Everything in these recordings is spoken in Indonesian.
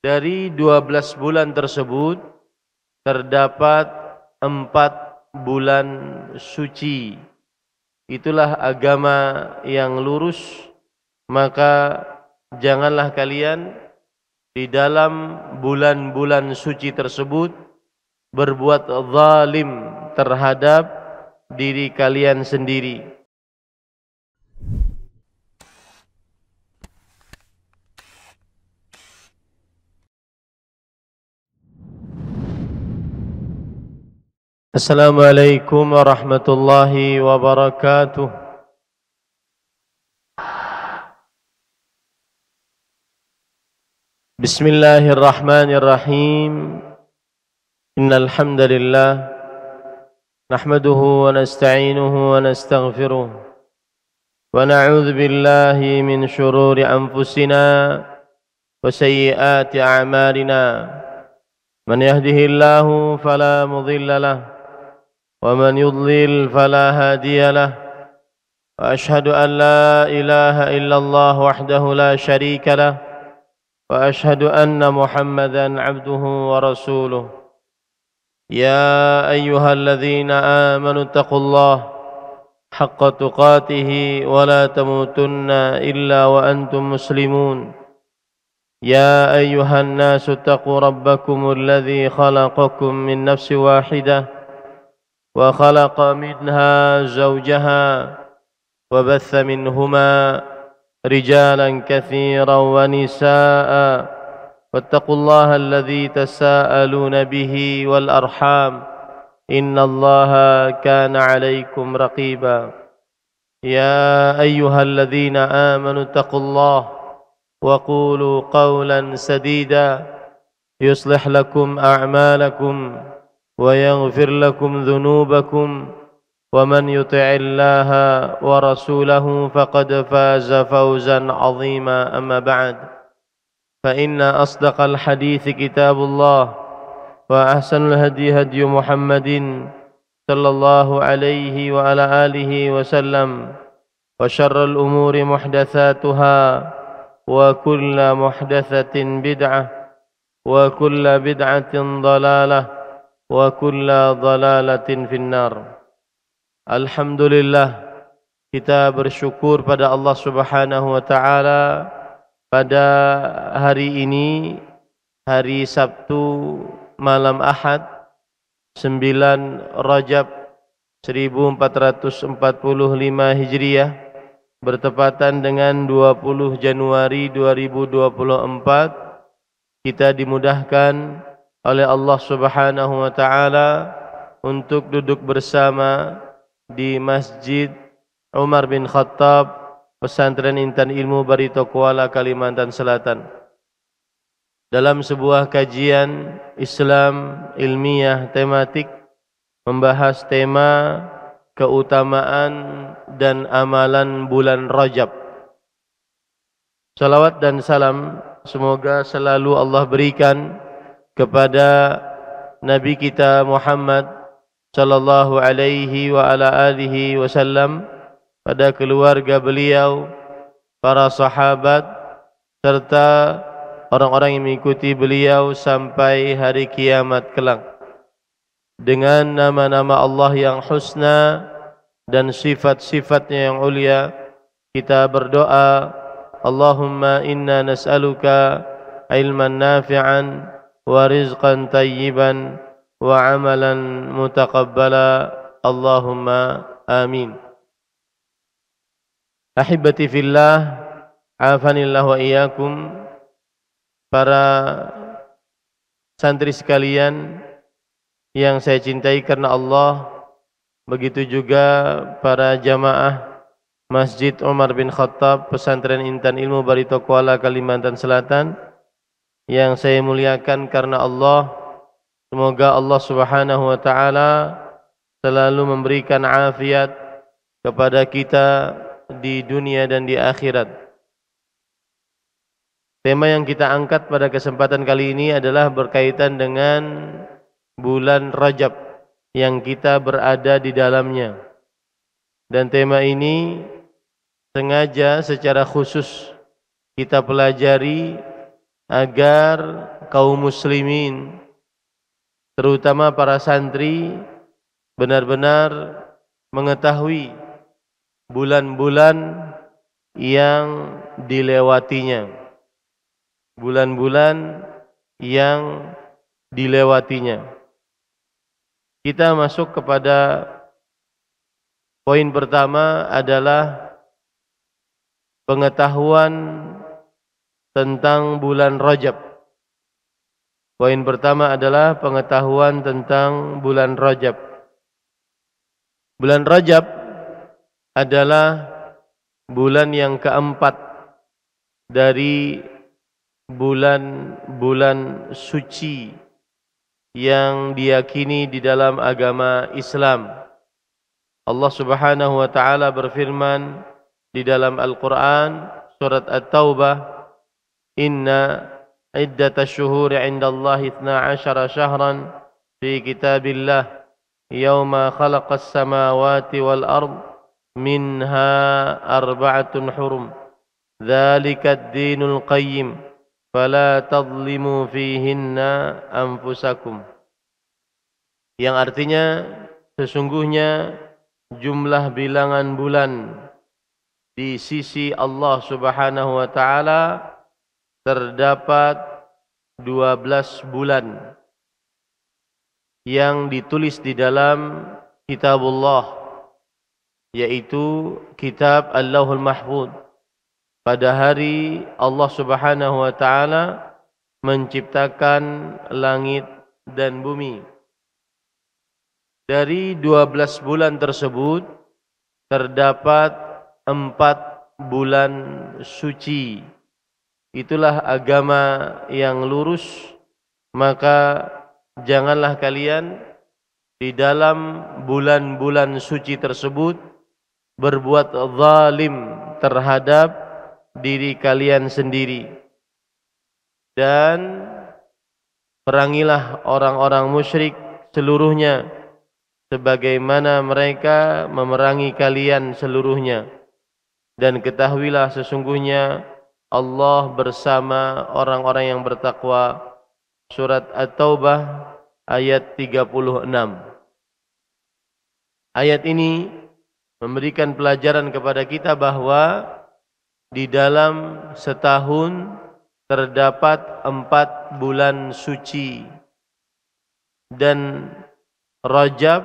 Dari 12 bulan tersebut terdapat 4 bulan suci. Itulah agama yang lurus, maka janganlah kalian di dalam bulan-bulan suci tersebut berbuat zalim terhadap diri kalian sendiri. Assalamualaikum warahmatullahi wabarakatuh. Bismillahirrahmanirrahim. Innal hamdalillah nahmaduhu wa nasta'inuhu wa nastaghfiruh wa na'udzu billahi min shururi anfusina wa sayyiati a'malina. Man yahdihillahu fala mudilla lahu ومن يضلل فلا هادي له وأشهد أن لا إله إلا الله وحده لا شريك له وأشهد أن محمدا عبده ورسوله. يا أيها الذين آمنوا اتقوا الله حق تقاته ولا تموتن إلا وأنتم مسلمون. يا أيها الناس اتقوا ربكم الذي خلقكم من نفس واحدة وخلق منها زوجها وبث منهما رجالا كثيرا ونساء واتقوا الله الذي تساءلون به والأرحام إن الله كان عليكم رقيبا. يا أيها الذين آمنوا اتقوا الله وقولوا قولا سديدا يصلح لكم أعمالكم ويغفر لكم ذنوبكم ومن يطع الله ورسوله فقد فاز فوزا عظيما. أما بعد فإن أصدق الحديث كتاب الله وأحسن الهدي هدي محمد صلى الله عليه وعلى آله وسلم وشر الأمور محدثاتها وكل محدثة بدعة وكل بدعة ضلالة wa kulla dhalalatin finnar. Alhamdulillah, kita bersyukur pada Allah Subhanahu wa taala pada hari ini, hari Sabtu malam Ahad 9 Rajab 1445 Hijriah bertepatan dengan 20 Januari 2024. Kita dimudahkan oleh Allah Subhanahu wa taala untuk duduk bersama di Masjid Umar bin Khattab, Pesantren Intan Ilmu Barito Kuala, Kalimantan Selatan, dalam sebuah kajian Islam ilmiah tematik membahas tema keutamaan dan amalan bulan Rajab. Salawat dan salam semoga selalu Allah berikan kepada Nabi kita Muhammad sallallahu alaihi wa ala alihi wasallam, pada keluarga beliau, para sahabat, serta orang-orang yang mengikuti beliau sampai hari kiamat kelak. Dengan nama-nama Allah yang husna dan sifat-sifatnya yang ulia, kita berdoa, Allahumma inna nas'aluka ilman nafi'an wa rizqan tayyiban wa amalan mutaqabbala. Allahumma amin. Ahibati fillah, afanillah wa iyyakum. Para santri sekalian yang saya cintai karena Allah, begitu juga para jamaah Masjid Umar bin Khattab, Pesantren Intan Ilmu Barito Kuala, Kalimantan Selatan, yang saya muliakan karena Allah. Semoga Allah Subhanahu wa taala selalu memberikan afiat kepada kita di dunia dan di akhirat. Tema yang kita angkat pada kesempatan kali ini adalah berkaitan dengan bulan Rajab yang kita berada di dalamnya. Dan tema ini sengaja secara khusus kita pelajari agar kaum muslimin, terutama para santri, benar-benar mengetahui bulan-bulan yang dilewatinya, bulan-bulan yang dilewatinya. Kita masuk kepada poin pertama adalah pengetahuan tentang bulan Rajab. Poin pertama adalah pengetahuan tentang bulan Rajab. Bulan Rajab adalah bulan yang keempat dari bulan-bulan suci yang diyakini di dalam agama Islam. Allah Subhanahu wa taala berfirman di dalam Al-Qur'an surat At-Taubah, "Inna iddatash syuhuri 'indallahi 12 syahran fi kitabillah yauma khalaqas samawati wal ard minha arba'atun hurum dzalika ad-dinul qayyim fala tadhlimu fihinna anfusakum." Yang artinya sesungguhnya jumlah bilangan bulan di sisi Allah Subhanahu wa taala terdapat 12 bulan yang ditulis di dalam kitabullah, yaitu kitab Allahul Mahfuz. Pada hari Allah Subhanahu wa taala menciptakan langit dan bumi. Dari 12 bulan tersebut terdapat 4 bulan suci. Itulah agama yang lurus, maka janganlah kalian di dalam bulan-bulan suci tersebut berbuat zalim terhadap diri kalian sendiri, dan perangilah orang-orang musyrik seluruhnya sebagaimana mereka memerangi kalian seluruhnya, dan ketahuilah sesungguhnya Allah bersama orang-orang yang bertakwa. Surat At-Taubah ayat 36. Ayat ini memberikan pelajaran kepada kita bahwa di dalam setahun terdapat 4 bulan suci, dan Rajab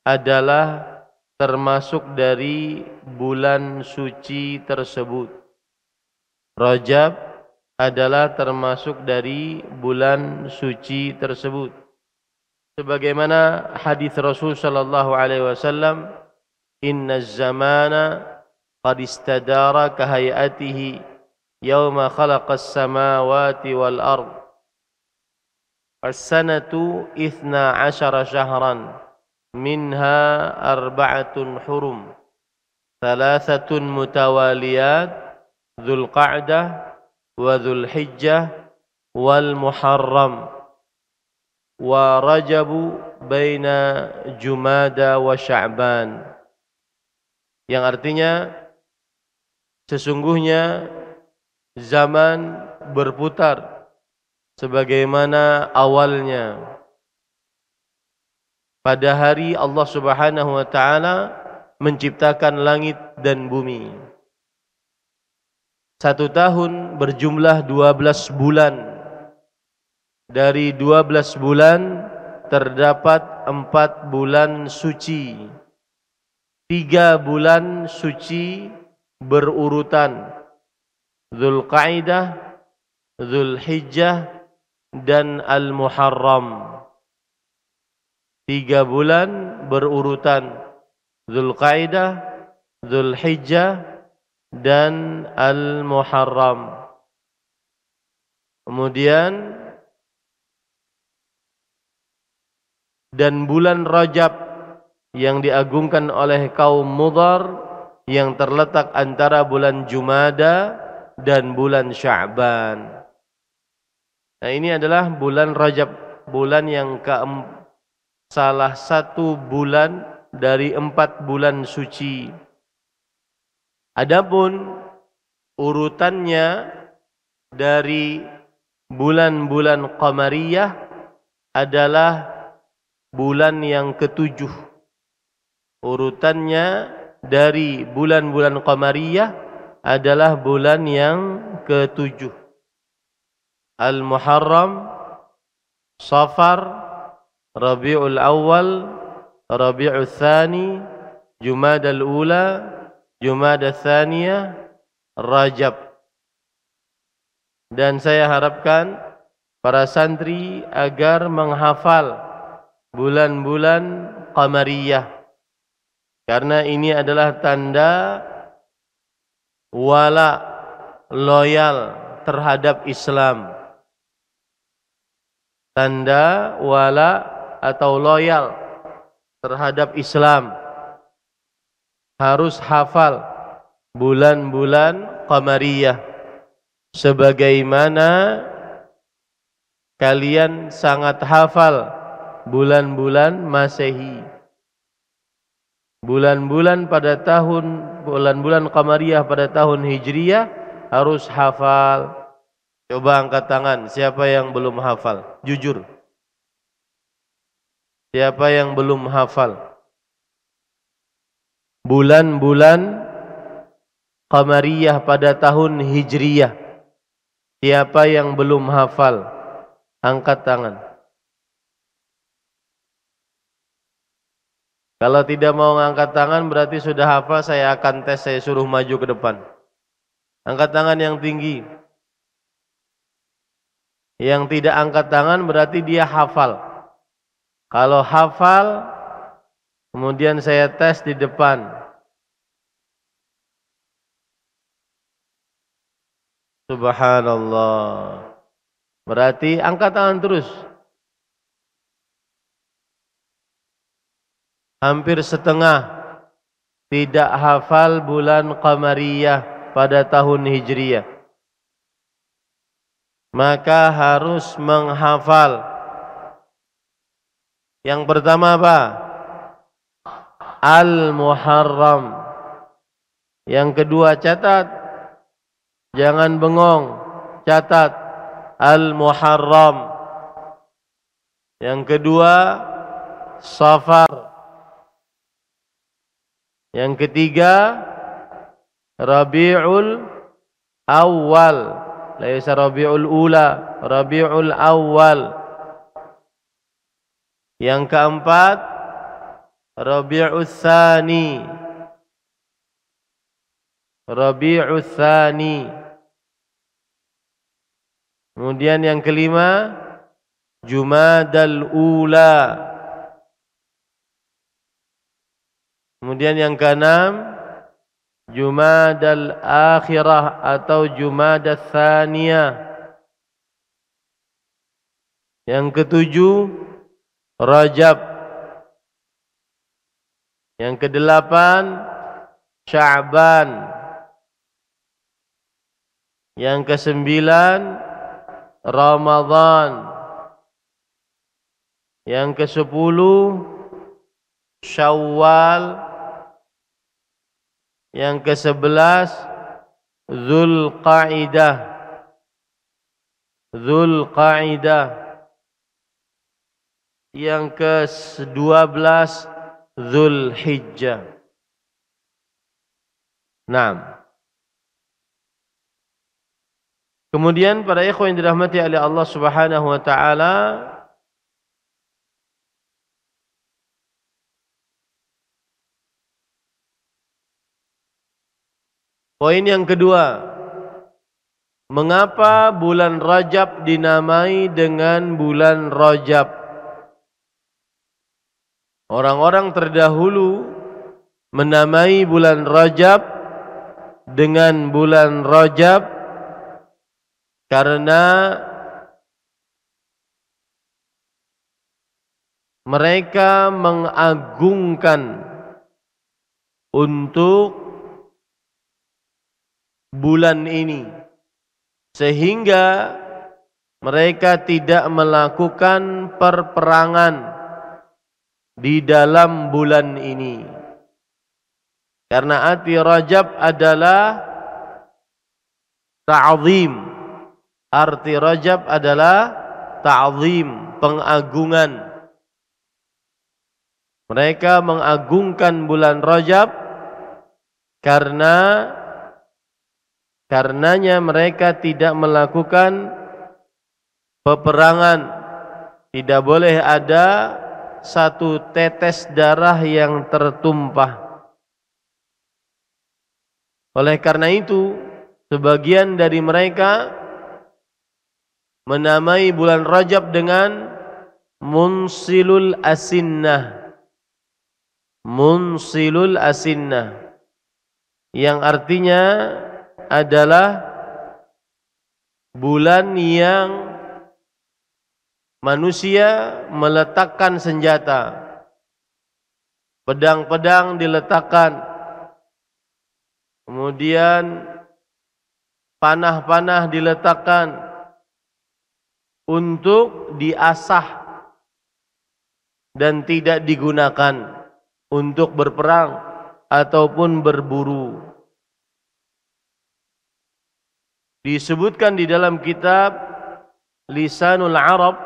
adalah termasuk dari bulan suci tersebut. Rajab adalah termasuk dari bulan suci tersebut. Sebagaimana hadis Rasul sallallahu alaihi wasallam, "Inna zamana qad istadara ka hayatihi yauma khalaqas samawati wal ard. As-sanatu 12 syahran minha arba'atun hurum. Thalathatun mutawaliyat Dzul Qa'dah wa Dzul Hijjah wal Muharram wa Rajabu baina Jumada wa Sya'ban." Yang artinya sesungguhnya zaman berputar sebagaimana awalnya. Pada hari Allah Subhanahu wa taala menciptakan langit dan bumi. 1 tahun berjumlah 12 bulan. Dari 12 bulan terdapat 4 bulan suci. 3 bulan suci berurutan: Dzul Qa'dah, Dzul Hijjah, dan Al-Muharram. 3 bulan berurutan: Dzul Qa'dah, Dzul Hijjah, dan Al-Muharram. Kemudian dan bulan Rajab yang diagungkan oleh kaum Mudhar yang terletak antara bulan Jumada dan bulan Sya'ban. Nah, ini adalah bulan Rajab, bulan yang salah satu bulan dari 4 bulan suci. Adapun urutannya dari bulan-bulan qamariyah adalah bulan yang ketujuh. Urutannya dari bulan-bulan qamariyah adalah bulan yang ketujuh. Al-Muharram, Safar, Rabiul Awal, Rabiul Tsani, Jumadal Ula, Jumadal Tsaniyah, Rajab. Dan saya harapkan para santri agar menghafal bulan-bulan qamariyah, karena ini adalah tanda wala, loyal terhadap Islam. Tanda wala atau loyal terhadap Islam. Harus hafal bulan-bulan qamariyah sebagaimana kalian sangat hafal bulan-bulan Masehi. Bulan-bulan qamariyah pada tahun Hijriyah harus hafal. Coba angkat tangan, siapa yang belum hafal? Jujur. Siapa yang belum hafal bulan-bulan qamariyah pada tahun Hijriyah? Siapa yang belum hafal? Angkat tangan. Kalau tidak mau angkat tangan berarti sudah hafal, saya akan tes, saya suruh maju ke depan. Angkat tangan yang tinggi. Yang tidak angkat tangan berarti dia hafal. Kalau hafal, kemudian saya tes di depan. Subhanallah. Berarti angkat tangan terus. Hampir setengah tidak hafal bulan qamariyah pada tahun Hijriyah. Maka harus menghafal. Yang pertama apa? Al-Muharram. Yang kedua, catat. Jangan bengong. Catat. Al-Muharram. Yang kedua, Safar. Yang ketiga, Rabiul Awal. Laisa Rabiul Ula, Rabiul Awal. Yang keempat, Rabiul Tsani. Rabiul Tsani. Kemudian yang kelima, Jumadal Ula. Kemudian yang keenam, Jumadal Akhirah atau Jumadal Tsaniyah. Yang ketujuh, Rajab. Yang kedelapan, Sya'ban. Yang kesembilan, Ramadan. Yang kesepuluh, Syawal. Yang ke-11 Dzulqa'dah. Dzulqa'dah. Yang ke-12 Dzulhijjah. Naam. Kemudian para ikhwan yang dirahmati oleh Allah Subhanahu wa taala, poin yang kedua, mengapa bulan Rajab dinamai dengan bulan Rajab? Orang-orang terdahulu menamai bulan Rajab dengan bulan Rajab karena mereka mengagungkan untuk bulan ini, sehingga mereka tidak melakukan perperangan di dalam bulan ini. Karena arti Rajab adalah ta'zim, Arti Rajab adalah ta'zim, pengagungan. Mereka mengagungkan bulan Rajab karenanya mereka tidak melakukan peperangan. Tidak boleh ada satu tetes darah yang tertumpah. Oleh karena itu, sebagian dari mereka menamai bulan Rajab dengan Munsilul Asinnah. Munsilul Asinnah, yang artinya adalah bulan yang manusia meletakkan senjata. Pedang-pedang diletakkan, kemudian panah-panah diletakkan untuk diasah dan tidak digunakan untuk berperang ataupun berburu. Disebutkan di dalam kitab Lisanul Arab,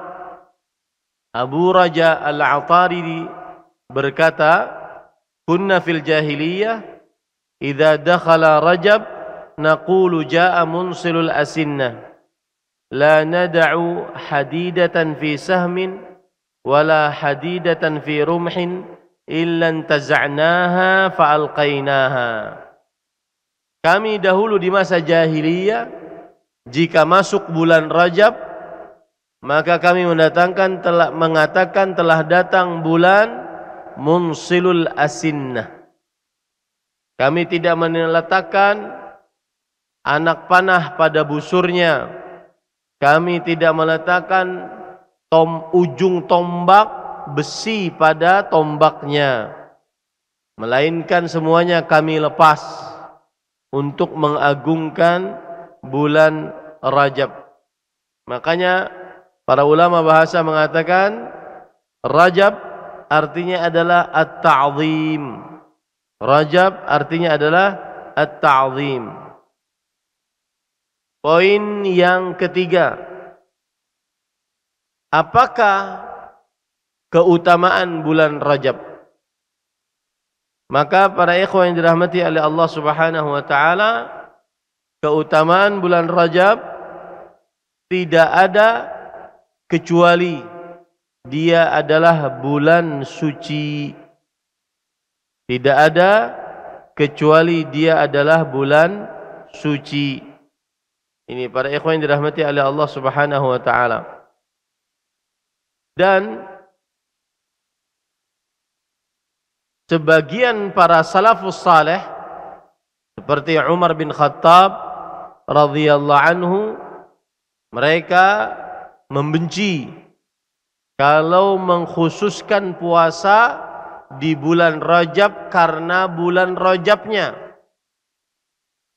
Abu Raja Al-Ataridi berkata, "Kunna fil jahiliyah idza dakhala Rajab naqulu jaa'a munsilul asinnah la nad'u hadidatan fi sahmin wala hadidatan fi rumhin illa intaza'naha fa'alqainaha." Kami dahulu di masa jahiliyah, jika masuk bulan Rajab, maka kami mengatakan telah datang bulan Munsilul Asinnah. Kami tidak meletakkan anak panah pada busurnya. Kami tidak meletakkan ujung tombak besi pada tombaknya, melainkan semuanya kami lepas untuk mengagungkan bulan Rajab. Makanya para ulama bahasa mengatakan Rajab artinya adalah at-ta'zim. Rajab artinya adalah at-ta'zim. Poin yang ketiga, apakah keutamaan bulan Rajab? Maka para ikhwan yang dirahmati oleh Allah Subhanahu wa taala, keutamaan bulan Rajab tidak ada kecuali dia adalah bulan suci. Tidak ada kecuali dia adalah bulan suci. Ini para ikhwan yang dirahmati oleh Allah Subhanahu wa taala. Dan sebagian para salafus saleh seperti Umar bin Khattab radhiyallahu anhu, mereka membenci kalau mengkhususkan puasa di bulan Rajab karena bulan Rajabnya,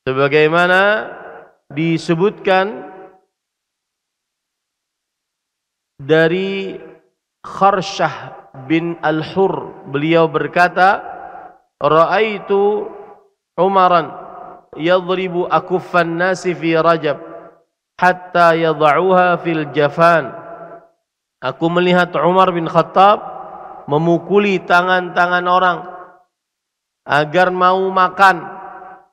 sebagaimana disebutkan dari Kharsyah bin Al-Hur, beliau berkata, "Ra'aitu Umaran yadribu akuffan nasi fi Rajab hatta yad'uha fil jafan." Aku melihat Umar bin Khattab memukuli tangan-tangan orang agar mau makan,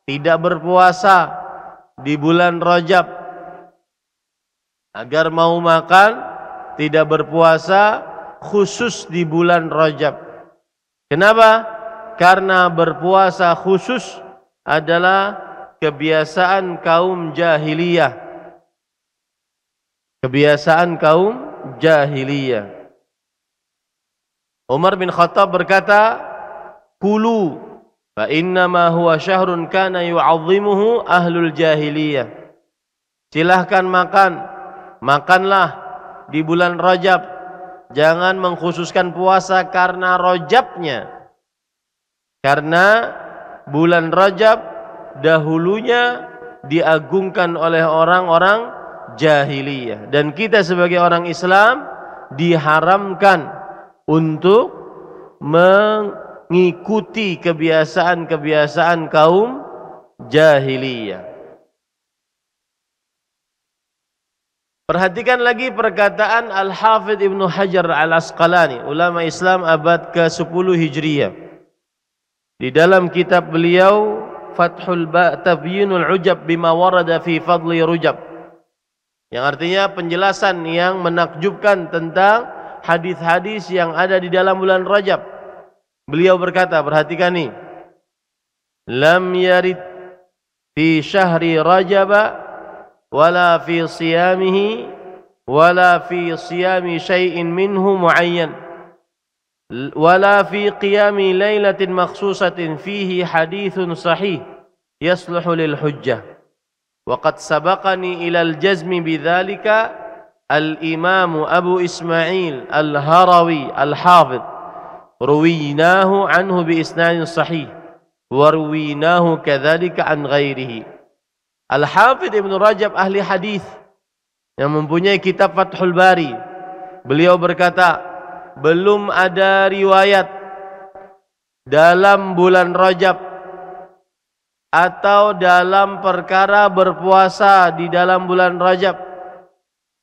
tidak berpuasa di bulan Rajab, agar mau makan, tidak berpuasa khusus di bulan Rajab. Kenapa? Karena berpuasa khusus adalah kebiasaan kaum jahiliyah. Kebiasaan kaum jahiliyah. Umar bin Khattab berkata, "Kulu fa innama huwa syahrun kana yu'azzimuhu ahlul jahiliyah." Silahkan makan, makanlah di bulan Rajab. Jangan mengkhususkan puasa karena Rajabnya. Karena bulan Rajab dahulunya diagungkan oleh orang-orang jahiliyah, dan kita sebagai orang Islam diharamkan untuk mengikuti kebiasaan-kebiasaan kaum jahiliyah. Perhatikan lagi perkataan Al-Hafidh Ibnu Hajar Al-Asqalani, ulama Islam abad ke-10 Hijriyah. Di dalam kitab beliau Fathul Tabyinul Ujab bima warada fi fadli rujab, yang artinya penjelasan yang menakjubkan tentang hadis-hadis yang ada di dalam bulan Rajab. Beliau berkata, perhatikan nih, lam yarid fi syahri Rajab wala fi siyamihi wala fi siyami syai'in minhu muayyan wala fi qiyami lailatin makhsusatin fihi hadithun sahih yasluhu lil hujjah wa qad sabaqani ila al jazmi bidzalika al imam Abu Ismail al-Harawi al-Hafidh ruwinahu anhu bi isnadin sahih wa ruwinahu kadzalika an ghairihi. Al-Hafidh Ibnu Rajab ahli hadis yang mempunyai kitab Fathul Bari, beliau berkata, belum ada riwayat dalam bulan Rajab atau dalam perkara berpuasa di dalam bulan Rajab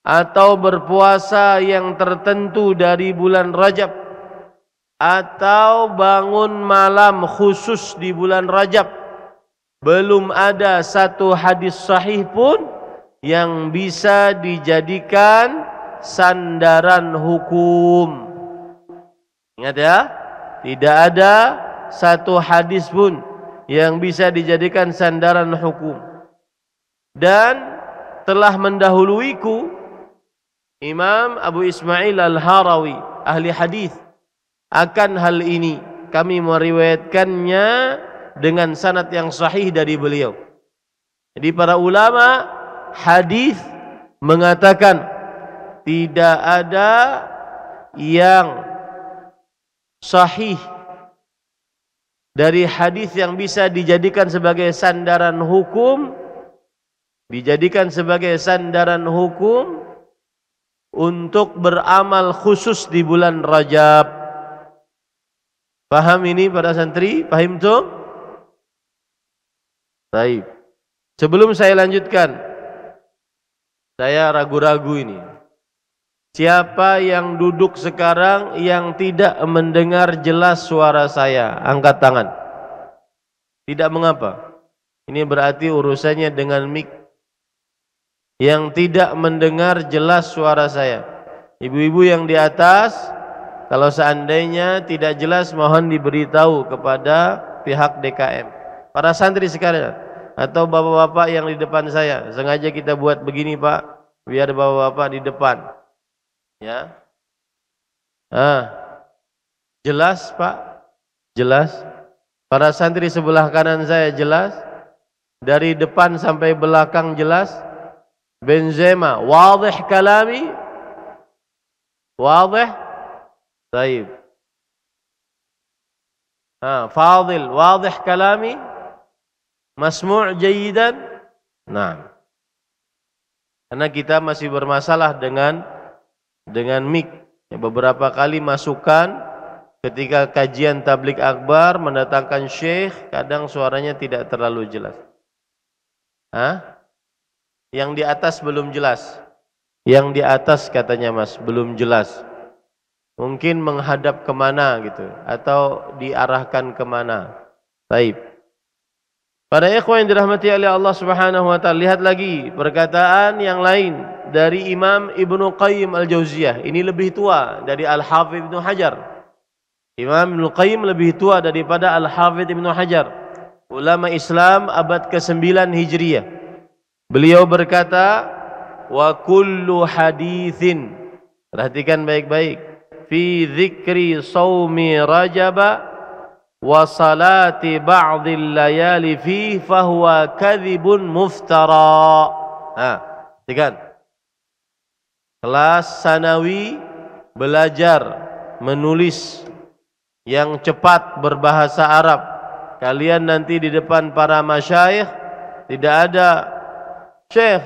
atau berpuasa yang tertentu dari bulan Rajab atau bangun malam khusus di bulan Rajab, belum ada satu hadis sahih pun yang bisa dijadikan sandaran hukum. Ingat ya, tidak ada satu hadis pun yang bisa dijadikan sandaran hukum. Dan telah mendahuluiku Imam Abu Ismail Al-Harawi ahli hadis akan hal ini. Kami meriwayatkannya dengan sanad yang sahih dari beliau. Jadi para ulama hadis mengatakan tidak ada yang sahih dari hadis yang bisa dijadikan sebagai sandaran hukum, untuk beramal khusus di bulan Rajab. Paham ini para santri? Paham tuh? Baik. Sebelum saya lanjutkan, saya ragu-ragu ini. Siapa yang duduk sekarang yang tidak mendengar jelas suara saya? Angkat tangan. Tidak mengapa. Ini berarti urusannya dengan mic. Yang tidak mendengar jelas suara saya. Ibu-ibu yang di atas, kalau seandainya tidak jelas mohon diberitahu kepada pihak DKM. Para santri sekalian atau bapak-bapak yang di depan saya, sengaja kita buat begini Pak, biar bapak-bapak di depan. Ya. Jelas Pak? Jelas? Para santri sebelah kanan saya jelas? Dari depan sampai belakang jelas? Benzema, wadih kalami? Wadih? Baik. Fadil, wadih kalami? Masmu' jayidan? Nah. Karena kita masih bermasalah dengan mic. Beberapa kali masukan ketika kajian tablik akbar mendatangkan syekh, kadang suaranya tidak terlalu jelas. Yang di atas belum jelas. Yang di atas katanya Mas belum jelas. Mungkin menghadap kemana gitu, atau diarahkan kemana. Baik. Para ikhwan yang dirahmati oleh Allah Subhanahu wa taala, lihat lagi perkataan yang lain dari Imam Ibnu Qayyim Al-Jauziyah. Ini lebih tua dari Al-Hafidh Ibnu Hajar. Imam Ibnu Qayyim lebih tua daripada Al-Hafidh Ibnu Hajar. Ulama Islam abad ke-9 Hijriyah. Beliau berkata, wa kullu hadithin, perhatikan baik-baik, fi dzikri shaumi Rajab wa salati ba'dil layali fi fahuwa kadhibun muftara. Perhatikan. Kelas sanawi belajar menulis yang cepat berbahasa Arab. Kalian nanti di depan para masyayikh tidak ada syekh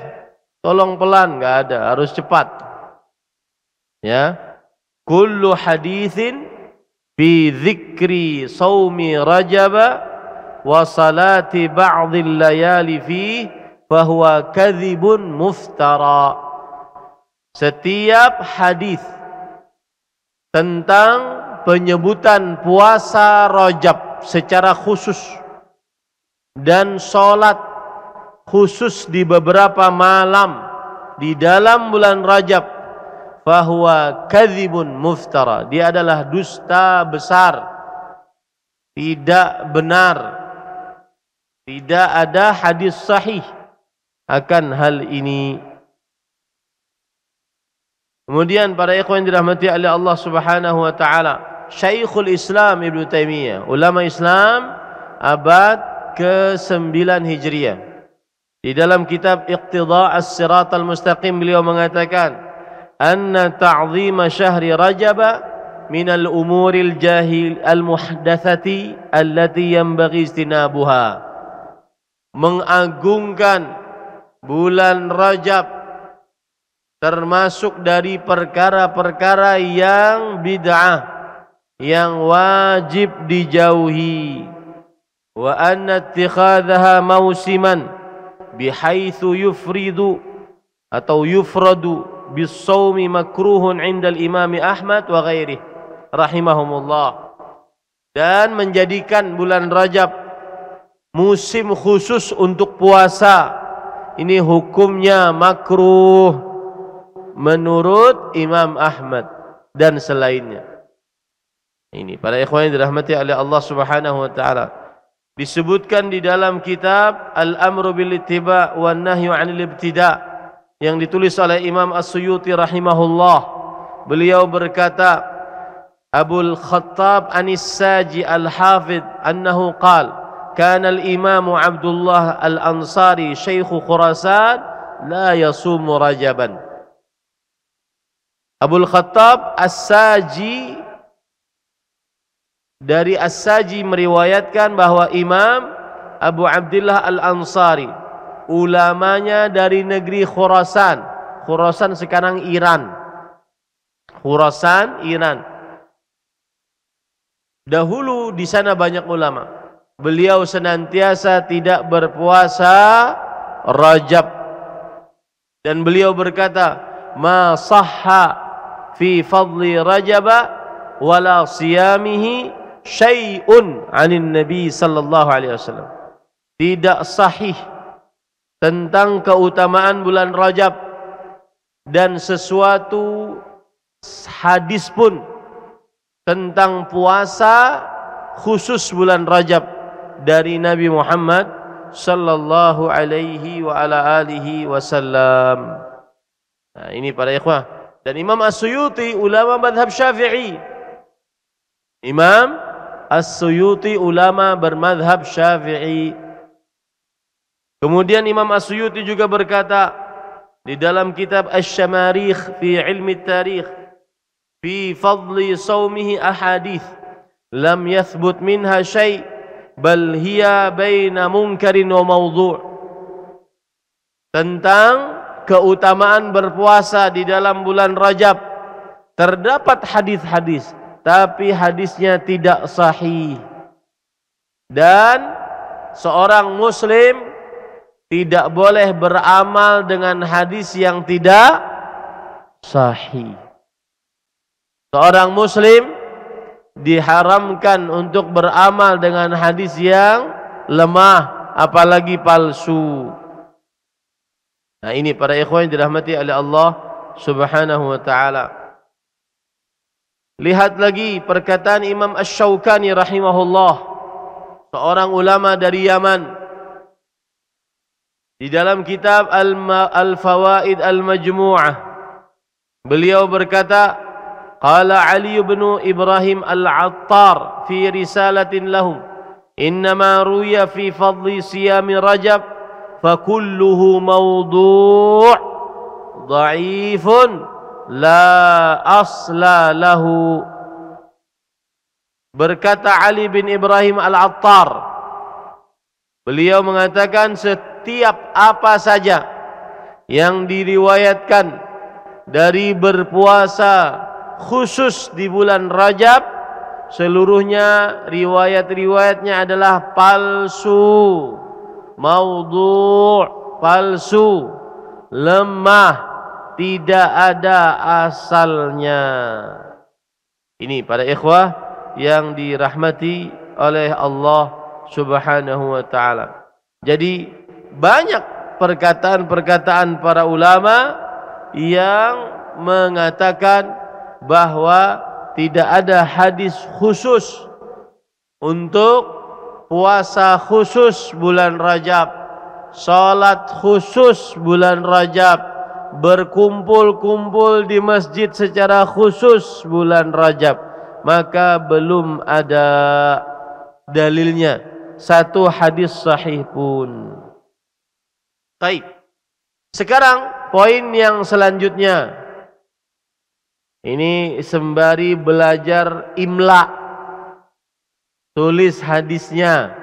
tolong pelan, enggak ada, harus cepat. Ya. Kullu haditsin fi dzikri shaumi Rajab wa salati ba'dil layali fi fahuwa kadhibun muftara. setiap hadis tentang penyebutan puasa Rajab secara khusus dan sholat khusus di beberapa malam di dalam bulan Rajab, fahuwa kadzibun muftara, dia adalah dusta besar, tidak benar, tidak ada hadis sahih akan hal ini. Kemudian para ikhwan yang dirahmati oleh Allah Subhanahu wa taala, Syekhul Islam Ibnu Taimiyah, ulama Islam abad ke-9 Hijriah, di dalam kitab Iqtida' as-Siratal Mustaqim beliau mengatakan, anna ta'zima syahri Rajab min al-umuril jahil al-muhdatsati allati yanbaghi istinabuha. Mengagungkan bulan Rajab termasuk dari perkara-perkara yang bid'ah, yang wajib dijauhi. Wa anna ittikhadhaha mausiman bihaitsu yufridu atau yufradu bis-shaumi makruhun 'inda al-Imam Ahmad wa ghairihi rahimahumullah. Dan menjadikan bulan Rajab musim khusus untuk puasa, ini hukumnya makruh menurut Imam Ahmad dan selainnya. Ini para ikhwan yang dirahmati oleh Allah Subhanahu wa taala, disebutkan di dalam kitab Al-Amru bil Ittiba' wan Nahyu 'anil Ibtida' yang ditulis oleh Imam As-Suyuti rahimahullah. Beliau berkata, Abul Khattab Anis-Saji Al-Hafidh annahu qala kana al-Imam Abdullah Al-Ansari Syekh Khurasan la yasumu Rajaban. Abul Khattab As-Saji, dari As-Saji meriwayatkan bahwa Imam Abu Abdullah Al-Ansari, ulamanya dari negeri Khurasan. Khurasan sekarang Iran. Khurasan, Iran. Dahulu di sana banyak ulama. Beliau senantiasa tidak berpuasa Rajab. Dan beliau berkata, ma sahha fi fadli Rajab wala siyamihi syai'un 'anin Nabi sallallahu alaihi wasallam. Tidak sahih tentang keutamaan bulan Rajab dan sesuatu hadis pun tentang puasa khusus bulan Rajab dari Nabi Muhammad sallallahu alaihi wa ala alihi wasallam. Nah, ini para ikhwah. Dan Imam As-Suyuti ulama madhab Syafi'i. Imam As-Suyuti ulama bermadhab Syafi'i. Kemudian Imam As-Suyuti juga berkata di dalam kitab Asy-Syamarikh fi Ilmi Tarikh fi fadli saumihi ahadith lam yathbut minha syai' bal hiya baina munkarin wa mawdu'. Tentang keutamaan berpuasa di dalam bulan Rajab terdapat hadis-hadis, tapi hadisnya tidak sahih. Dan seorang muslim tidak boleh beramal dengan hadis yang tidak sahih. Seorang muslim diharamkan untuk beramal dengan hadis yang lemah, apalagi palsu. Nah, ini para ikhwan yang dirahmati oleh Allah Subhanahu wa taala. Lihat lagi perkataan Imam Asy-Syaukani rahimahullah, seorang ulama dari Yaman, di dalam kitab Al-Fawaid Al-Majmu'ah. Beliau berkata, qala Ali bin Ibrahim Al-Attar fi risalatin lahum, innama ruya fi fadli siyami Rajab fakulluhu mawdu' dha'ifun la asla lahu. Berkata Ali bin Ibrahim Al-Attar, beliau mengatakan setiap apa saja yang diriwayatkan dari berpuasa khusus di bulan Rajab, seluruhnya riwayat-riwayatnya adalah palsu, maudhu', palsu, lemah, tidak ada asalnya. Ini para ikhwah yang dirahmati oleh Allah Subhanahu wa taala. Jadi banyak perkataan-perkataan para ulama yang mengatakan bahwa tidak ada hadis khusus untuk puasa khusus bulan Rajab, salat khusus bulan Rajab, berkumpul-kumpul di masjid secara khusus bulan Rajab. Maka belum ada dalilnya satu hadis sahih pun. Baik. Sekarang poin yang selanjutnya. Ini sembari belajar imla, tulis hadisnya.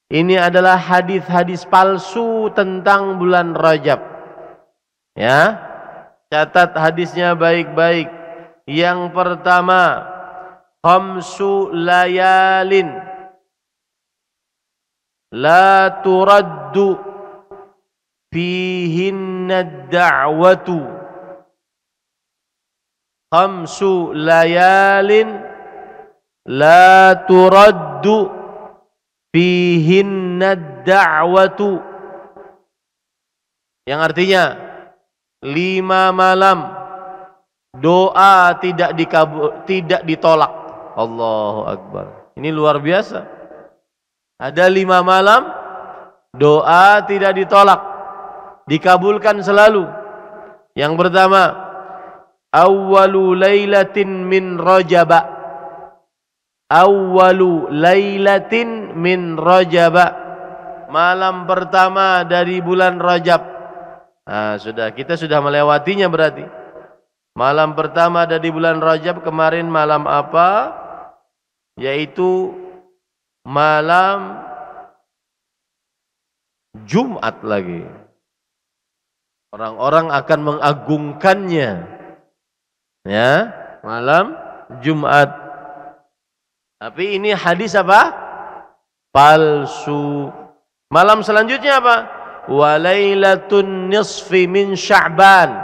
Ini adalah hadis-hadis palsu tentang bulan Rajab. Ya, catat hadisnya baik-baik. Yang pertama, khamsu layalin la turaddu fihinna da'watu. Khamsu layalin la turaddu fihinna da'watu. Yang artinya 5 malam doa tidak ditolak. Allahu Akbar. Ini luar biasa. Ada 5 malam doa tidak ditolak, dikabulkan selalu. Yang pertama, awwalu lailatin min Rajab. Awwalu lailatin min Rajab. Malam pertama dari bulan Rajab. Nah, kita sudah melewatinya berarti. Malam pertama dari bulan Rajab kemarin malam apa? Yaitu malam Jumat lagi. Orang-orang akan mengagungkannya. Ya, malam Jumat. Tapi ini hadis apa? Palsu. Malam selanjutnya apa? Wa lailatun nisfi min Sya'ban.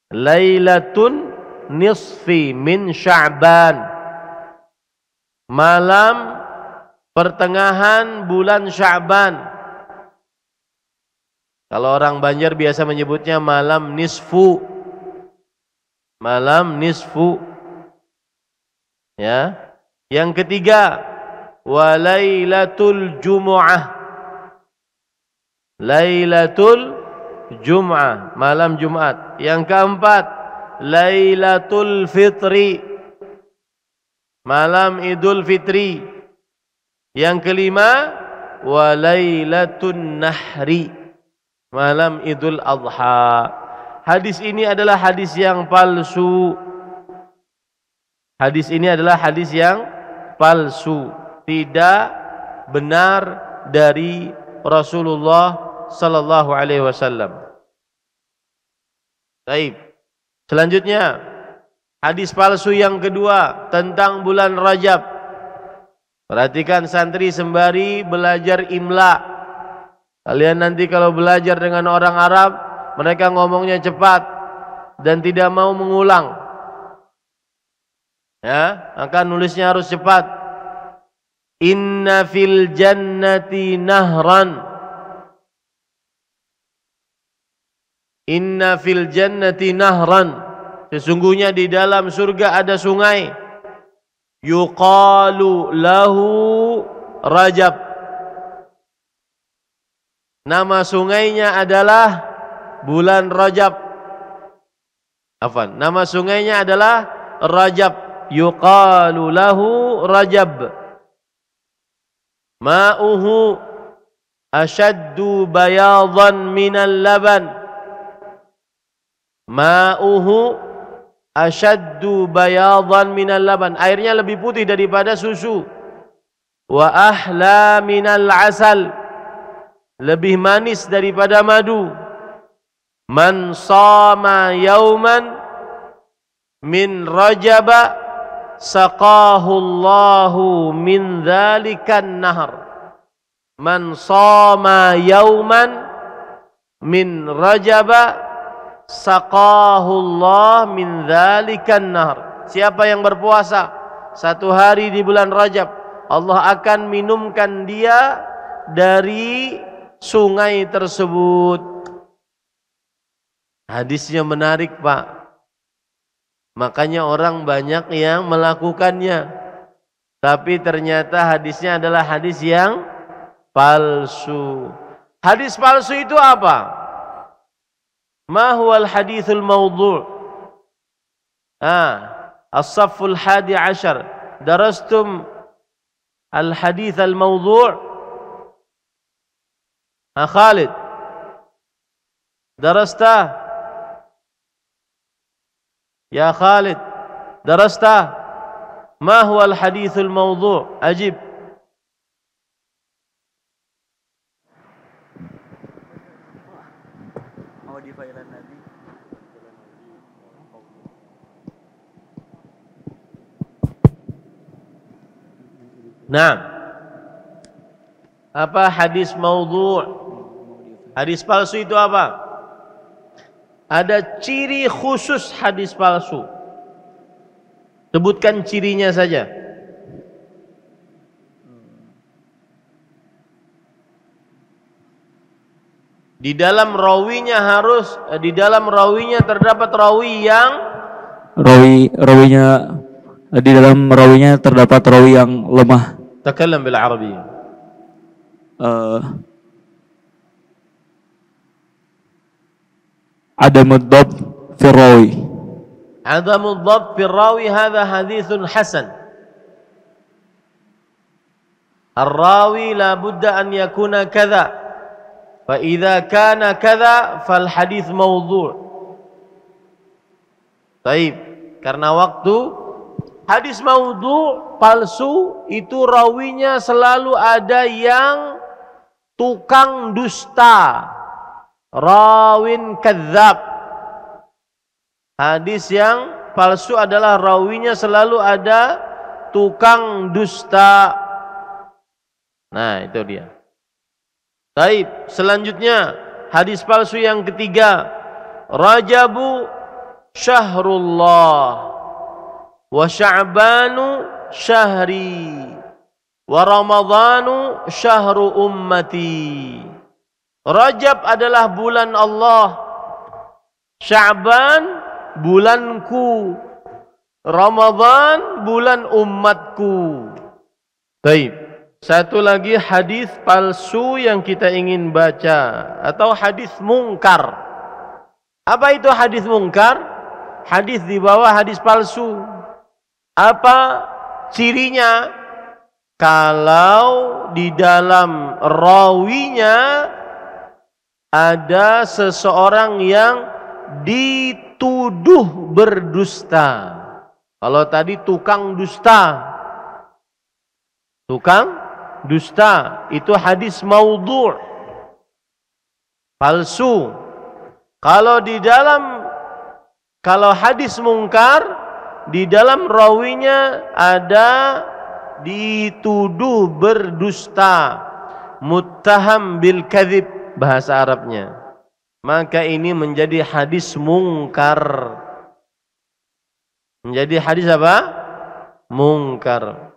Lailatun nisfi min Sya'ban. Malam pertengahan bulan Sya'ban. Kalau orang Banjar biasa menyebutnya malam nisfu. Malam nisfu. Ya. Yang ketiga, wa lailatul Jumu'ah. Lailatul Jum'ah, malam Jumat. Yang keempat, Lailatul Fitri, malam Idul Fitri. Yang kelima, wa Lailatun Nahri, malam Idul Adha. Hadis ini adalah hadis yang palsu. Hadis ini adalah hadis yang palsu, tidak benar dari Rasulullah sallallahu alaihi wasallam. Baik. Selanjutnya, hadis palsu yang kedua tentang bulan Rajab. Perhatikan santri sembari belajar imla. Kalian nanti kalau belajar dengan orang Arab, mereka ngomongnya cepat dan tidak mau mengulang. Ya, maka nulisnya harus cepat. Inna fil jannati nahran. Inna fil jannati nahran. Sesungguhnya di dalam surga ada sungai. Yuqalu lahu Rajab. Nama sungainya adalah bulan Rajab. Afwan, nama sungainya adalah Rajab. Yuqalu lahu Rajab. Ma'uhu ashaddu bayadan minal laban. Ma'uhu ashaddu bayadan minal laban. Airnya lebih putih daripada susu. Wa ahla minal asal. Lebih manis daripada madu. Man sama yauman min Rajaba saqahu Allahu min dzalikan nahar. Man sama yauman min Rajaba saqahullah min dzalikan nahr. Siapa yang berpuasa satu hari di bulan Rajab, Allah akan minumkan dia dari sungai tersebut. Hadisnya menarik, Pak. Makanya orang banyak yang melakukannya. Tapi ternyata hadisnya adalah hadis yang palsu. Hadis palsu itu apa? Ma huwal hadithul mawdu'? As-safful hadi ashar. Darastum al-hadith al-mawdu'? Khalid. Darasta? Ya Khalid. Darasta? Ma huwal hadithul mawdu'? Ajib. Nah, apa hadis maudhu'? Hadis palsu itu apa? Ada ciri khusus hadis palsu. Sebutkan cirinya saja. Di dalam rawinya terdapat rawi yang di dalam rawinya terdapat rawi yang lemah. Takallam bil Arabiyyah. Adamud dhabt fi rawi. Adamud dhabt fi rawi hadha hadithun hasan. Ar-rawi la budda an yakuna kadha. Fa idza kana kadha fal hadith mawdu'. Baik, karena waktu hadis maudhu' palsu itu rawinya selalu ada yang tukang dusta. Rawin kadzab. Hadis yang palsu adalah rawinya selalu ada tukang dusta. Nah, itu dia. Baik, selanjutnya hadis palsu yang ketiga. Rajabu syahrullah wa sya'banu syahri wa ramadhanu syahru ummati. Rajab adalah bulan Allah, Sya'ban bulanku, Ramadhan bulan umatku. Baik, satu lagi hadis palsu yang kita ingin baca atau hadis mungkar. Apa itu hadis mungkar? Hadis di bawah hadis palsu. Apa cirinya? Kalau di dalam rawinya ada seseorang yang dituduh berdusta. Kalau tadi tukang dusta. Tukang dusta itu hadis maudhu', palsu. Kalau hadis mungkar, di dalam rawinya ada dituduh berdusta, muttaham bil kadzib bahasa Arabnya, maka ini menjadi hadis mungkar. Menjadi hadis apa? Mungkar.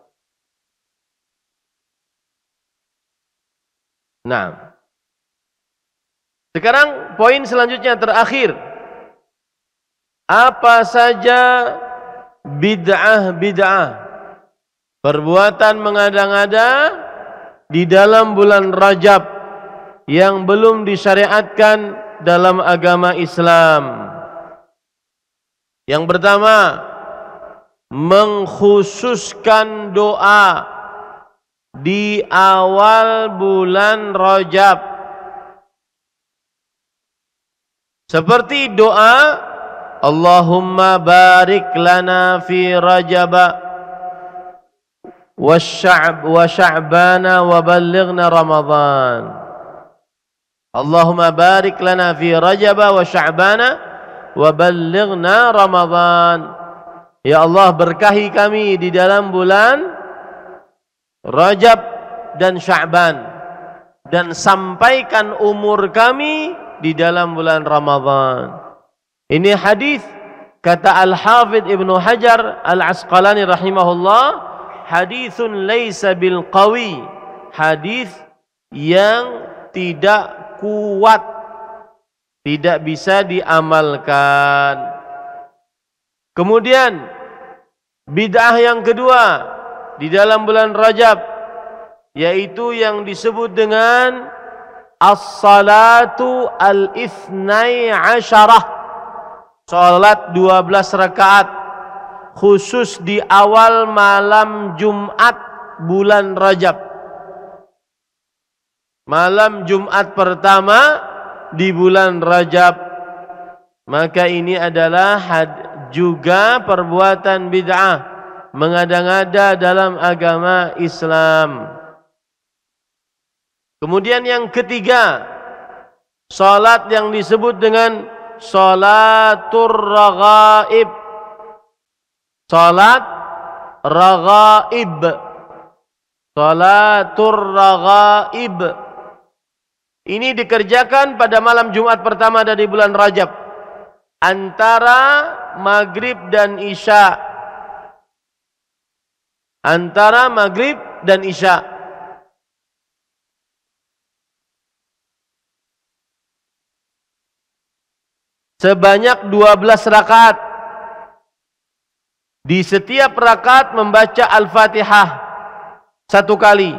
Nah, sekarang poin selanjutnya terakhir. Apa saja bid'ah, perbuatan mengada-ngada di dalam bulan Rajab yang belum disyariatkan dalam agama Islam. Yang pertama, mengkhususkan doa di awal bulan Rajab. Seperti doa Allahumma barik lana fi Rajab wa sya'bana wa ballighna Ramadhan. Allahumma barik lana fi Rajab wa sya'bana wa ballighna Ramadhan. Ya Allah, berkahi kami di dalam bulan Rajab dan Sya'ban, dan sampaikan umur kami di dalam bulan Ramadhan. Ini hadis kata Al-Hafidz Ibnu Hajar Al-Asqalani rahimahullah, haditsun laisa bil qawi, hadis yang tidak kuat, tidak bisa diamalkan. Kemudian bid'ah yang kedua di dalam bulan Rajab, yaitu yang disebut dengan as-salatu al-ithnai asyarah, salat 12 rakaat khusus di awal malam Jumat bulan Rajab. Malam Jumat pertama di bulan Rajab. Maka ini adalah juga perbuatan bid'ah, mengada-ngada dalam agama Islam. Kemudian yang ketiga, salat yang disebut dengan salatur raghaib. Salat raghaib. Salatur raghaib. Ini dikerjakan pada malam Jumat pertama dari bulan Rajab, antara maghrib dan isya. Antara maghrib dan isya. Sebanyak 12 rakaat. Di setiap rakaat membaca Al-Fatihah 1 kali.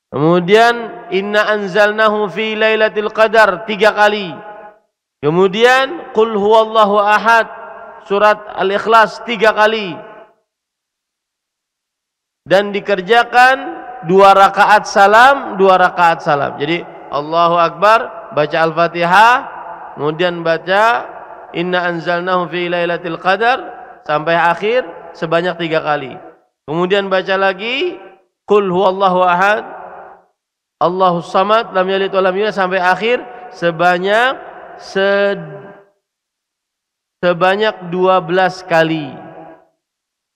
Kemudian inna anzalnahu fi lailatul qadar 3 kali. Kemudian qul huwallahu ahad surat Al-Ikhlas 3 kali. Dan dikerjakan 2 rakaat salam, 2 rakaat salam. Jadi Allahu Akbar, baca Al-Fatihah, kemudian baca inna anzalnahu fi lailatul qadar sampai akhir sebanyak 3 kali. Kemudian baca lagi qul huwallahu ahad Allahus samad lam yalid wa lam yulad sampai akhir sebanyak 12 kali.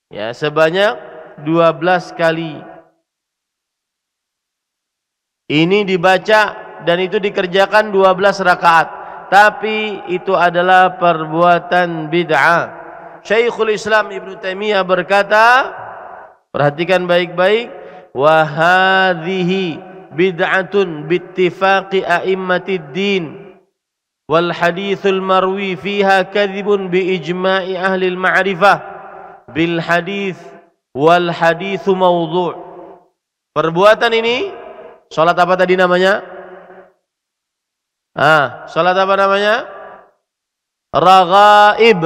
Ya, sebanyak 12 kali. Ini dibaca dan itu dikerjakan 12 rakaat. Tapi itu adalah perbuatan bid'ah. Syekhul Islam Ibnu Taimiyah berkata, perhatikan baik-baik, wa hadhihi bid'atun bittifaqi a'immatid din wal hadithul marwi fiha kadhibun bi ijma'i ahli al-ma'rifah bil hadith wal hadithu mawdu'. Perbuatan ini, salat apa tadi namanya? Salat apa namanya? Raghaib.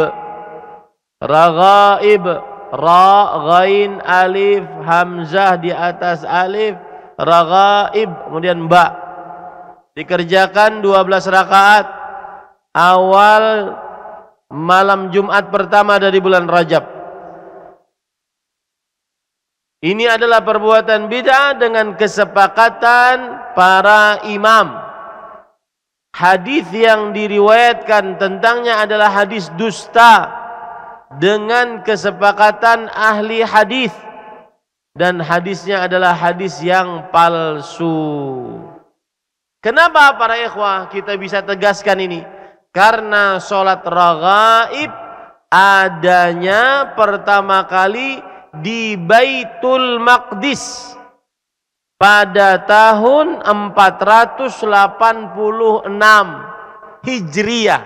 Raghaib. Ra, ghain, alif, hamzah di atas alif. Raghaib, kemudian ba. Dikerjakan 12 rakaat awal malam Jumat pertama dari bulan Rajab. Ini adalah perbuatan bid'ah dengan kesepakatan para imam. Hadis yang diriwayatkan tentangnya adalah hadis dusta dengan kesepakatan ahli hadis, dan hadisnya adalah hadis yang palsu. Kenapa para ikhwah kita bisa tegaskan ini? Karena sholat raghaib adanya pertama kali di Baitul Maqdis pada tahun 486 Hijriah.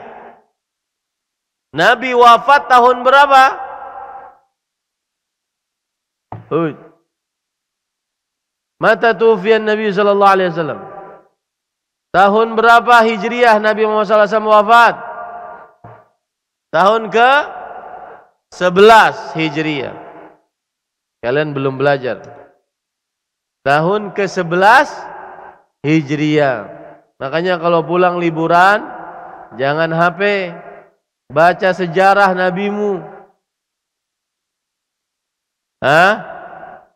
Nabi wafat tahun berapa? Mata tufian Nabi sallallahu alaihi wasallam. Tahun berapa Hijriah Nabi Muhammad SAW wafat? Tahun ke 11 Hijriah. Kalian belum belajar. Tahun ke 11 Hijriah. Makanya kalau pulang liburan jangan HP, baca sejarah nabimu.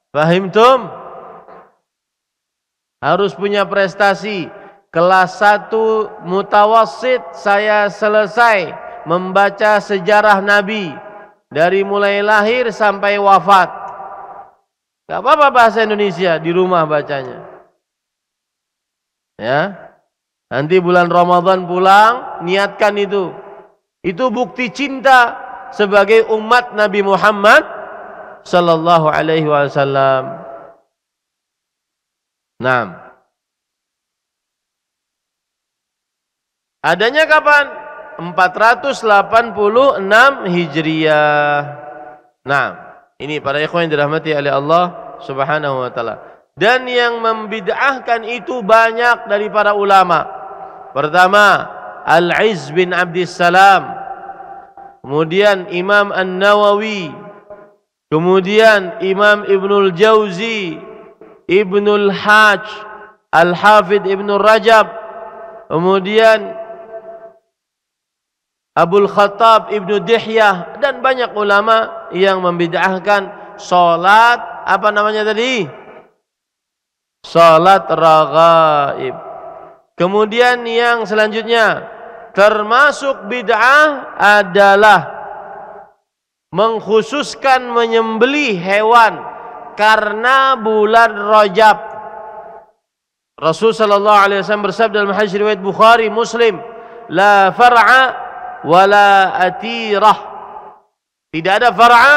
Fahimtum? Harus punya prestasi. Kelas 1 mutawassit saya selesai membaca sejarah Nabi dari mulai lahir sampai wafat. Gak apa-apa bahasa Indonesia di rumah bacanya. Ya. Nanti bulan Ramadan pulang, niatkan itu. Itu bukti cinta sebagai umat Nabi Muhammad sallallahu alaihi wasallam. Naam. Adanya kapan? 486 Hijriah. Nah, ini para ikhwan yang dirahmati oleh Allah Subhanahu wa taala. Dan yang membid'ahkan itu banyak dari para ulama. Pertama, Al-Izz bin Abdissalam. Kemudian Imam An-Nawawi. Kemudian Imam Ibnul Jauzi, Ibnul Hajj, Al-Hafidh Ibnul Rajab. Kemudian Abul Khattab Ibnu Dihyah dan banyak ulama yang membid'ahkan salat apa namanya tadi? Salat raghaib. Kemudian yang selanjutnya termasuk bid'ah adalah mengkhususkan menyembelih hewan karena bulan Rajab. Rasul sallallahu alaihi wasallam bersabda dalam hadis riwayat Bukhari, Muslim, la far'a wala atirah. Tidak ada far'a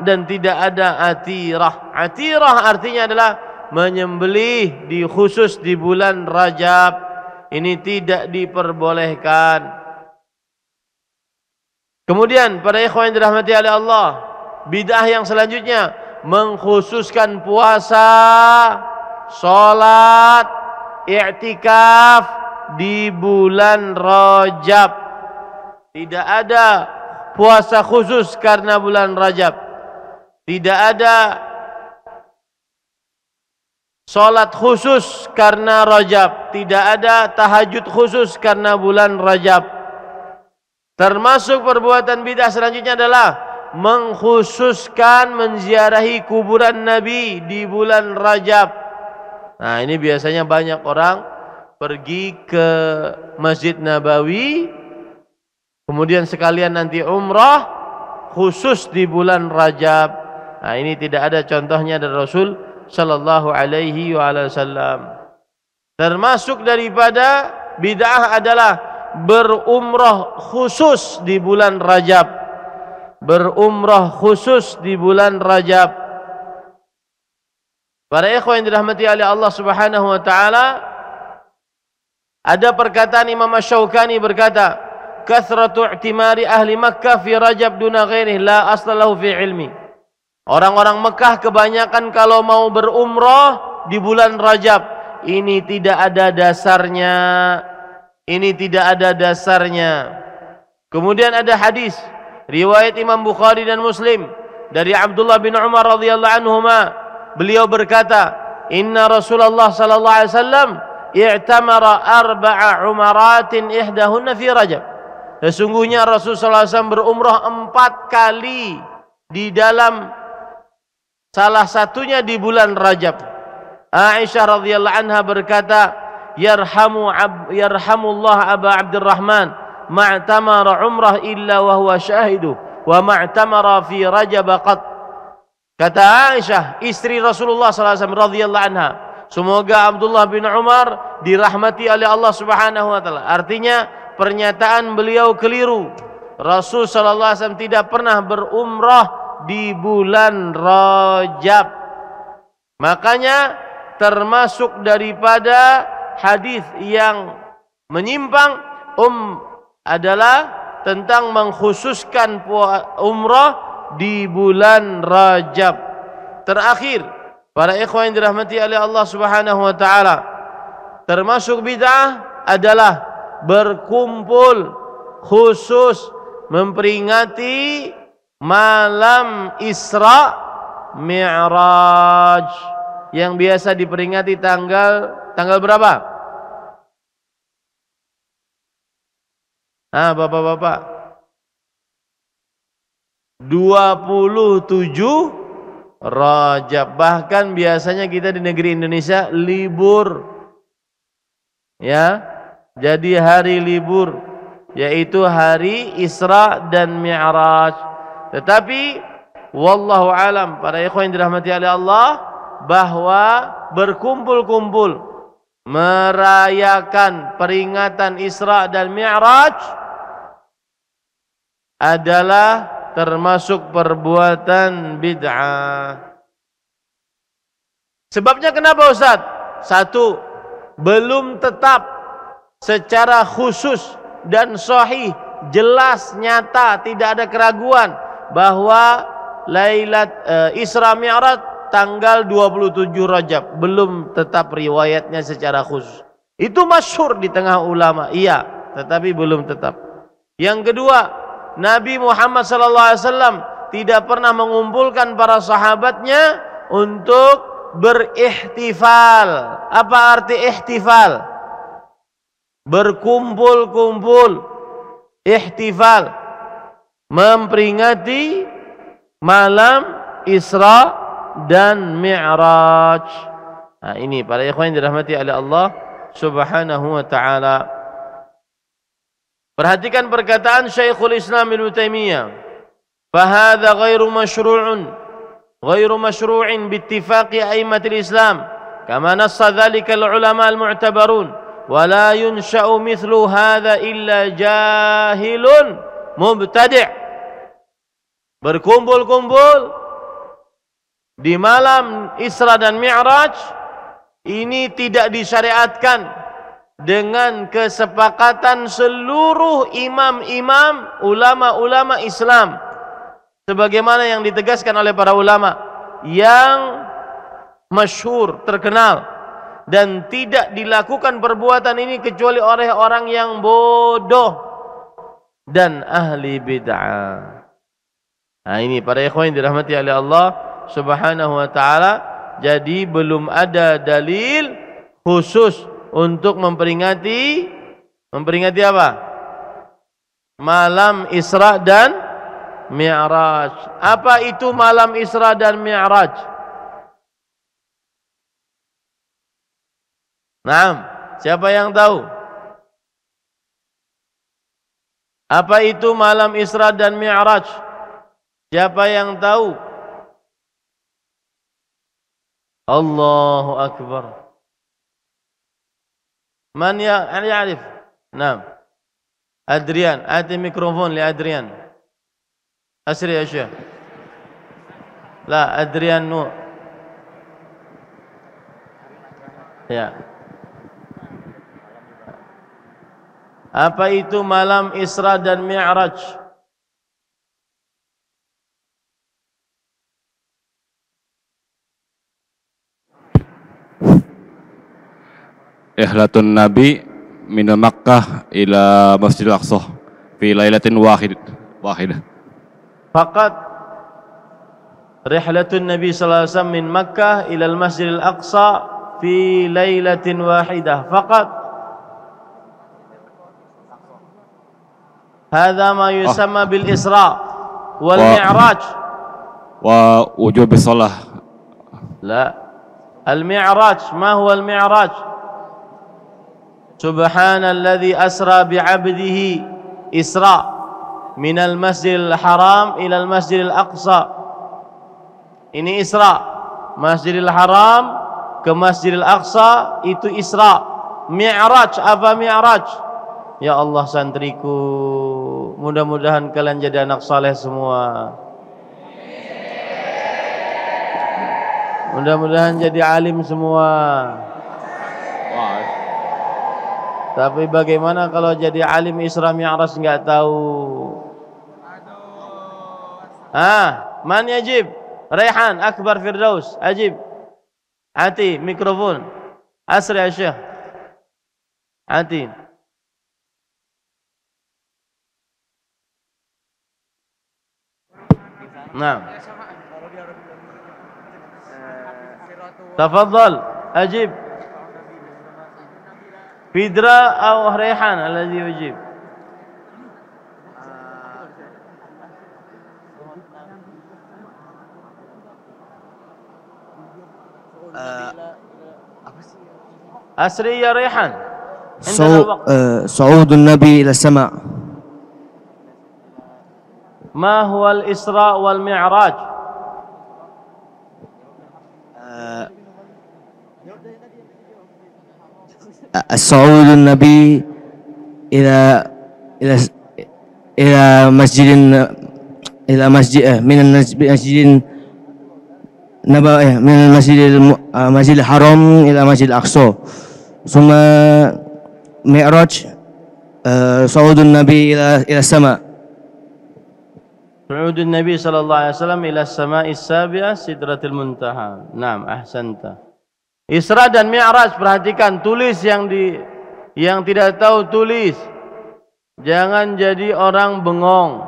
dan tidak ada atirah. Atirah artinya adalah menyembelih di khusus di bulan Rajab. Ini tidak diperbolehkan. Kemudian para ikhwan yang dirahmati oleh Allah, bid'ah yang selanjutnya mengkhususkan puasa, salat, i'tikaf di bulan Rajab. Tidak ada puasa khusus karena bulan Rajab. Tidak ada salat khusus karena Rajab. Tidak ada tahajud khusus karena bulan Rajab. Termasuk perbuatan bid'ah selanjutnya adalah mengkhususkan menziarahi kuburan Nabi di bulan Rajab. Nah, ini biasanya banyak orang pergi ke Masjid Nabawi, kemudian sekalian nanti umrah khusus di bulan Rajab. Nah, ini tidak ada contohnya dari Rasul sallallahu alaihi wasallam. Termasuk daripada bid'ah adalah berumrah khusus di bulan Rajab. Berumrah khusus di bulan Rajab. Para ikhwan yang dirahmati oleh Allah Subhanahu wa taala, ada perkataan Imam Asy-Syaukani berkata, "Kathratu i'timari ahli Makkah fi Rajab duna ghairihi la asla lahu fi ilmi." Orang-orang Mekah kebanyakan kalau mau berumrah di bulan Rajab, ini tidak ada dasarnya. Ini tidak ada dasarnya. Kemudian ada hadis riwayat Imam Bukhari dan Muslim dari Abdullah bin Umar radhiyallahu anhuma, beliau berkata, "Inna Rasulullah sallallahu alaihi wasallam i'tamara arba'a umaratin ihdahunna fi Rajab." Sesungguhnya Rasulullah SAW berumrah 4 kali di dalam salah satunya di bulan Rajab. Aisyah radhiyallahu anha berkata, Yarhamullah Aba Abdurrahman ma'tamara umrah illa wa huwa syahidu wa ma'tamara fi Rajab qat. Kata Aisyah, istri Rasulullah SAW radhiyallahu anha, semoga Abdullah bin Umar dirahmati oleh Allah Subhanahu wa taala. Artinya pernyataan beliau keliru. Rasul sallallahu alaihi wasallam tidak pernah berumrah di bulan Rajab. Makanya termasuk daripada hadis yang menyimpang adalah tentang mengkhususkan umrah di bulan Rajab. Terakhir, para ikhwan yang dirahmati oleh Allah Subhanahu wa taala, termasuk bid'ah adalah berkumpul khusus memperingati malam Isra Mi'raj yang biasa diperingati tanggal berapa? Bapak-bapak, 27 Rajab. Bahkan biasanya kita di negeri Indonesia libur, ya, jadi hari libur, yaitu hari Isra dan Mi'raj. Tetapi wallahu alam, para ikhwan yang dirahmati oleh Allah, bahwa berkumpul-kumpul merayakan peringatan Isra dan Mi'raj adalah termasuk perbuatan bid'ah. Sebabnya kenapa Ustaz? Satu, belum tetap secara khusus dan sahih, jelas, nyata, tidak ada keraguan bahwa Isra Mi'raj tanggal 27 Rajab. Belum tetap riwayatnya secara khusus. Itu masyhur di tengah ulama, iya, tetapi belum tetap. Yang kedua, Nabi Muhammad SAW tidak pernah mengumpulkan para sahabatnya untuk berihtifal. Apa arti ihtifal? Berkumpul-kumpul, ihtifal, memperingati malam Isra dan Mi'raj. Nah, ini para ikhwan yang dirahmati oleh Allah Subhanahu wa taala. Perhatikan perkataan Syekhul Islam Ibnu Taimiyah. Fahadha ghairu masyru'in biittifaqi a'immatil Islam, kama nassa dzalika al-ulama al-mu'tabarun. ولا ينشأ مثل هذا إلا جاهل مبتدع. Berkumpul-kumpul di malam Isra dan Mi'raj ini tidak disyariatkan dengan kesepakatan seluruh imam-imam, ulama-ulama Islam, sebagaimana yang ditegaskan oleh para ulama yang masyhur, terkenal. Dan tidak dilakukan perbuatan ini kecuali oleh orang yang bodoh dan ahli bid'ah. Nah, ini para ikhwan yang dirahmati oleh Allah Subhanahu wa taala. Jadi belum ada dalil khusus untuk memperingati apa? Malam Isra dan Mi'raj. Apa itu malam Isra dan Mi'raj? Naam, siapa yang tahu? Apa itu malam Isra dan Mi'raj? Siapa yang tahu? Allahu Akbar. Man ya'rif? Naam. Adrian, ati mikrofon li Adrian. Asri ya Syekh. La, Adrian nu. Ya. Apa itu malam Isra dan Mi'raj? Ihlatun Nabi min Makkah ila Masjidil Aqsa fi lailatin wahidah. Faqat rihlatun Nabi sallallahu alaihi wasallam min Makkah ila Masjidil Aqsa fi lailatin wahidah. Faqat هذا ما يسمى بالإسراء والمعراج ووجوب الصلاة. لا، المعراج ما هو المعراج؟ سبحان الذي أسرى بعبده إسراء من المسجد الحرام إلى المسجد الأقصى. Ini Isra, Masjidil Haram ke Masjidil Aqsa itu Isra. Mi'raj, apa Mi'raj? Ya Allah santriku, mudah-mudahan kalian jadi anak saleh semua. Mudah-mudahan jadi alim semua. Tapi bagaimana kalau jadi alim Isra Mi'raj enggak tahu? Man yajib? Raihan, Akbar Firdaus, ajib. Ati, mikrofon. Asri ya Syekh. Ati. نعم تفضل أجب. فيدرا أو ريحان الذي يجيب. أسري يا ريحان. صعود النبي إلى السماء. ما هو الإسراء والمعراج؟ الصعود النبي إلى إلى مسجد إلى مسجد من المسجد نبوي من المسجد الحرام إلى مسجد الأقصى ثم معراج صعود النبي إلى السماء. صعود النبي صلى الله عليه وسلم إلى السماء السابعة sidratil muntaha. Naam, ahsanta. Isra dan Mi'raj, perhatikan, tulis yang tidak tahu tulis. Jangan jadi orang bengong.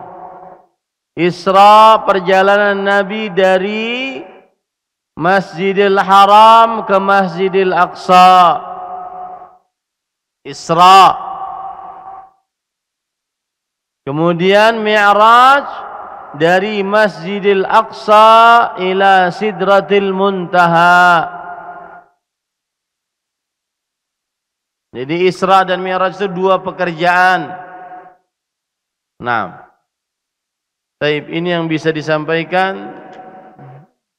Isra, perjalanan Nabi dari Masjidil Haram ke Masjidil Aqsa. Isra. Kemudian Mi'raj dari Masjidil Aqsa ila Sidratil Muntaha. Jadi Isra dan Mi'raj itu dua pekerjaan. Nah, taib, ini yang bisa disampaikan.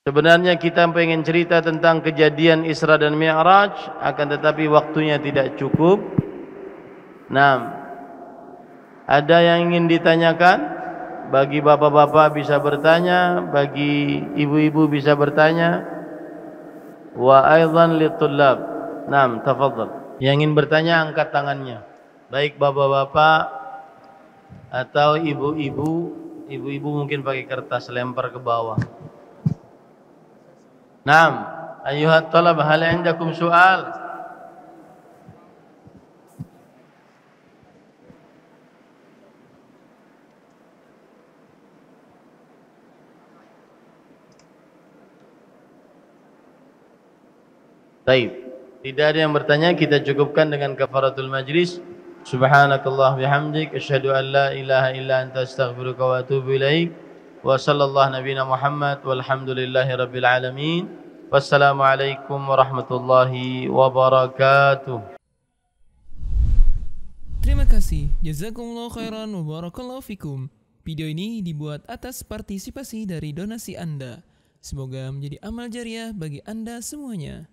Sebenarnya kita pengen cerita tentang kejadian Isra dan Mi'raj, akan tetapi waktunya tidak cukup. Nah, ada yang ingin ditanyakan? Bagi bapak-bapak bisa bertanya, bagi ibu-ibu bisa bertanya. Wa aidan litullab. Naam, tafadhal. Yang ingin bertanya angkat tangannya. Baik bapak-bapak atau ibu-ibu. Ibu-ibu mungkin pakai kertas, lempar ke bawah. Naam, ayyuhat talab, hal indakum soal? Baik, tidak ada yang bertanya, kita cukupkan dengan kafaratul majlis. Subhanakallah bihamdik, asyhadu an la ilaha illa anta astaghfiruka wa atubu ilaik. Wa sallallahu nabiyana Muhammad walhamdulillahi rabbil alamin. Wassalamualaikum warahmatullahi wabarakatuh. Terima kasih. Jazakumullah khairan wa barakallahu fikum. Video ini dibuat atas partisipasi dari donasi Anda. Semoga menjadi amal jariah bagi Anda semuanya.